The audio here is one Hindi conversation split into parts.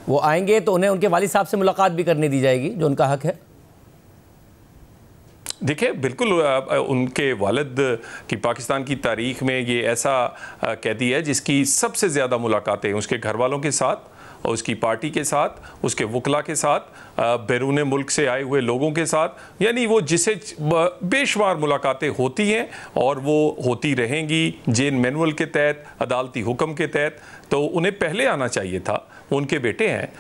वो आएंगे तो उन्हें उनके वालिद साहब से मुलाकात भी करने दी जाएगी, जो उनका हक है। देखिए, बिल्कुल उनके वालिद की पाकिस्तान की तारीख में ये ऐसा कैदी है जिसकी सबसे ज़्यादा मुलाकातें उसके घर वालों के साथ और उसकी पार्टी के साथ, उसके वकला के साथ, बैरून मुल्क से आए हुए लोगों के साथ, यानी वो जिसे बेशुमार मुलाकातें होती हैं और वो होती रहेंगी जेल मैनुअल के तहत, अदालती हुक्म के तहत। तो उन्हें पहले आना चाहिए था, उनके बेटे हैं,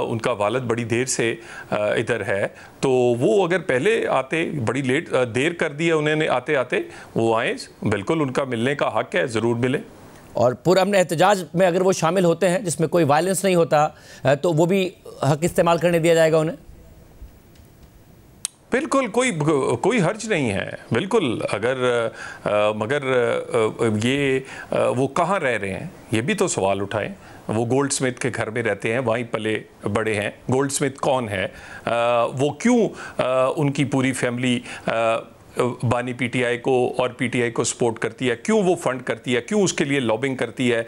उनका वालिद बड़ी देर से इधर है, तो वो अगर पहले आते, बड़ी देर कर दी है उन्होंने आते आते, वो आए, बिल्कुल उनका मिलने का हक है, ज़रूर मिले। और पुरअमन एहतजाज में अगर वो शामिल होते हैं जिसमें कोई वायलेंस नहीं होता तो वो भी हक इस्तेमाल करने दिया जाएगा उन्हें? बिल्कुल, कोई हर्ज नहीं है, बिल्कुल। मगर ये वो कहाँ रह रहे हैं, ये भी तो सवाल उठाएं। वो गोल्डस्मिथ के घर में रहते हैं, वहीं पले बड़े हैं। गोल्डस्मिथ कौन है, वो क्यों उनकी पूरी फैमिली बानी पीटीआई को और पीटीआई को सपोर्ट करती है, क्यों वो फंड करती है, क्यों उसके लिए लॉबिंग करती है,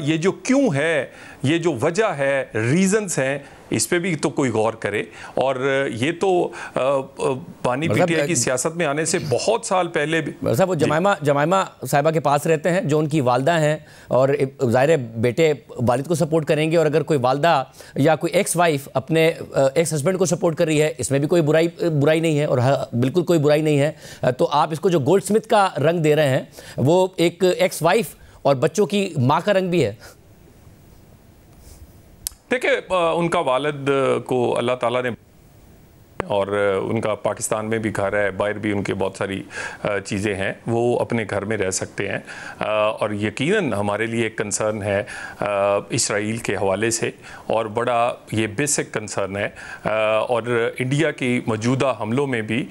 ये जो क्यों है, ये जो वजह है, रीजंस हैं, इस पे भी तो कोई गौर करे। और ये तो बानी पीटीआई की सियासत में आने से बहुत साल पहले भी साहब वो जमाइमा साहिबा के पास रहते हैं, जो उनकी वालदा हैं, और ज़ाहिर बेटे वालिद को सपोर्ट करेंगे। और अगर कोई वालदा या कोई एक्स वाइफ अपने एक्स हस्बैंड को सपोर्ट कर रही है, इसमें भी कोई बुराई नहीं है, और बिल्कुल कोई बुराई नहीं है। तो आप इसको जो गोल्डस्मिथ का रंग दे रहे हैं, वो एक एक्स वाइफ और बच्चों की माँ का रंग भी है। देखिए, उनका वालिद को अल्लाह ताला ने, और उनका पाकिस्तान में भी घर है, बाहर भी उनके बहुत सारी चीज़ें हैं, वो अपने घर में रह सकते हैं। और यकीनन हमारे लिए एक कंसर्न है इसराइल के हवाले से, और बड़ा ये बेसिक कंसर्न है। और इंडिया की मौजूदा हमलों में भी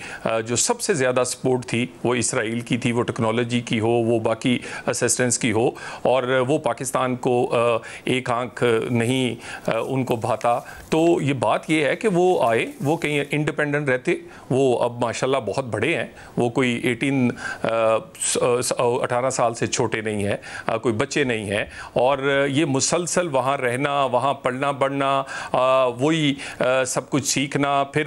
जो सबसे ज़्यादा सपोर्ट थी वो इसराइल की थी, वो टेक्नोलॉजी की हो, वो बाकी असिस्टेंस की हो, और वो पाकिस्तान को एक आंख नहीं उनको भाता। तो ये बात ये है कि वो आए, वो कहीं इंडिपेंडेंट रहते, वो अब माशाल्लाह बहुत बड़े हैं, वो कोई 18 साल से छोटे नहीं हैं, कोई बच्चे नहीं हैं। और ये मुसलसल वहाँ रहना, वहाँ पढ़ना बढ़ना, वही सब कुछ सीखना, फिर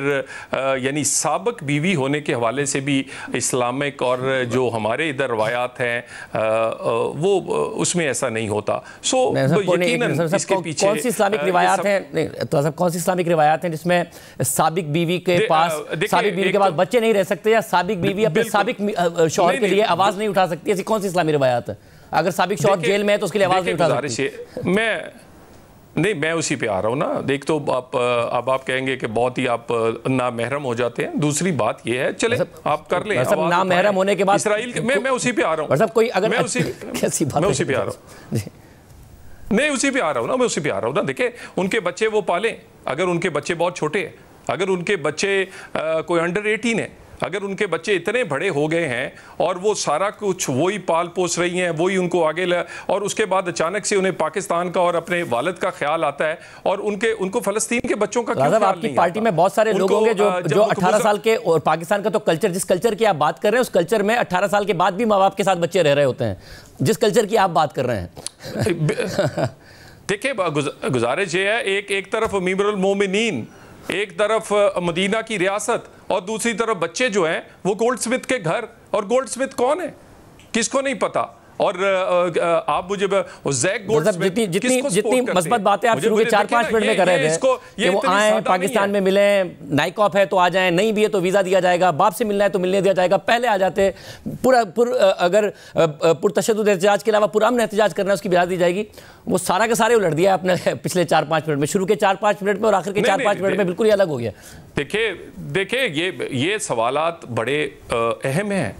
यानी साबिक बीवी होने के हवाले से भी इस्लामिक और जो हमारे इधर रवायात हैं वो उसमें ऐसा नहीं होता। सो यकीनन इसके पीछे कौन सी इस्लामिक रिवायात हैं, तो सब कौन सी इस्लामिक रिवायात हैं जिसमें साबिक बीवी के पास, साबिक बीवी के पास बच्चे नहीं रह सकते, या साबिक बीवी अपने साबिक शौहर के लिए आवाज नहीं उठा सकती? ऐसी कौन सी इस्लामी रिवायात है? अगर साबिक शौहर जेल में है तो उसके लिए आवाज नहीं उठा सकती? मैं उसी पे आ रहा हूँ ना। देख, तो अब आप कहेंगे कि बहुत ही आप ना महरम हो जाते हैं। दूसरी बात ये है, चले आप कर लें, सब ना महरम होने के बाद इसराइल, मैं उसी पे आ रहा हूँ। कोई अगर मैं उसी पे आ रहा हूँ, नहीं उसी पे आ रहा हूँ ना, मैं उसी पे आ रहा हूँ ना। देखिए, उनके बच्चे वो पालें, अगर उनके बच्चे बहुत छोटे हैं, अगर उनके बच्चे कोई अंडर 18 है, अगर उनके बच्चे इतने बड़े हो गए हैं और वो सारा कुछ वही पाल पोस रही हैं, वही उनको आगे और उसके बाद अचानक से उन्हें पाकिस्तान का और अपने वालिद का ख्याल आता है, और उनको फ़लस्तीन के बच्चों का क्यों ख्याल आपकी नहीं पार्टी आता? में बहुत सारे लोग होंगे जो 18 साल के, और पाकिस्तान का तो कल्चर, जिस कल्चर की आप बात कर रहे हैं उस कल्चर में 18 साल के बाद भी माँ बाप के साथ बच्चे रह रहे होते हैं, जिस कल्चर की आप बात कर रहे हैं। देखिए, गुजारिश ये है, एक तरफ अमीरुल मोमिनीन, एक तरफ मदीना की रियासत, और दूसरी तरफ बच्चे जो हैं वो गोल्डस्मिथ के घर। और गोल्डस्मिथ कौन है, किसको नहीं पता? और आप मुझे जैक गोल्डस्मिथ, जितनी मस्बत बातें आप शुरू के 4-5 मिनट में कर रहे थे कि वो आए पाकिस्तान में मिले, नाइक ऑफ है तो आ जाएं, नहीं भी है तो वीज़ा दिया जाएगा, बाप से मिलना है तो मिलने दिया जाएगा, पहले आ जाते। अगर पुरतशद्दुद एहतजाज के अलावा पुरअमन एहतजाज करना है उसकी बिहार दी जाएगी। वो सारा के सारे उलट दिया आपने पिछले 4-5 मिनट में, शुरू के 4-5 मिनट में और आखिर के 4-5 मिनट में बिल्कुल ही अलग हो गया। देखिए ये सवालात बड़े अहम हैं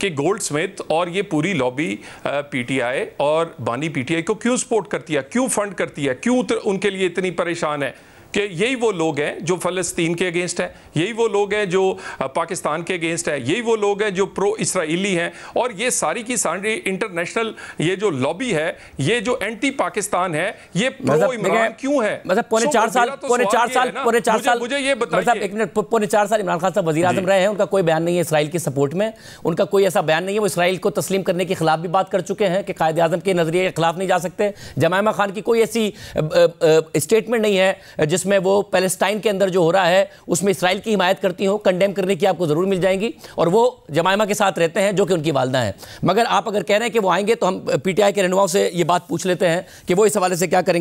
कि गोल्डस्मिथ और ये पूरी लॉबी पीटीआई और बानी पीटीआई को क्यों सपोर्ट करती है, क्यों फंड करती है, क्यों उनके लिए इतनी परेशान है, कि यही वो लोग हैं जो फ़लस्तीन के अगेंस्ट है, यही वो लोग हैं जो पाकिस्तान के अगेंस्ट है, यही वो लोग हैं जो प्रो इसराइली हैं, और ये सारी की सारी इंटरनेशनल ये जो लॉबी है, ये जो एंटी पाकिस्तान है, ये प्रो इमरान क्यों है? मतलब पौने 4 साल मुझे ये बताइए, एक मिनट, पौने 4 साल इमरान खान साहब वज़ीर आज़म रहे हैं, उनका कोई बयान नहीं है इसराइल की सपोर्ट में, उनका कोई ऐसा बयान नहीं है। वो इसराइल को तस्लीम करने के खिलाफ भी बात कर चुके हैं कि कायद आज़म के नजरिए के खिलाफ नहीं जा सकते। जमायमा खान की कोई ऐसी स्टेटमेंट नहीं है जिसमें वो पैलेस्टाइन के अंदर जो हो रहा है उसमें इसराइल की हिमायत करती हो, कंडेम करने की आपको जरूर मिल जाएंगी, और वो जमायमा के साथ रहते हैं जो कि उनकी वालदा है। मगर आप अगर कह रहे हैं कि वो आएंगे तो हम पीटीआई के रहनुमाओं से ये बात पूछ लेते हैं कि वो इस हवाले से क्या करेंगे।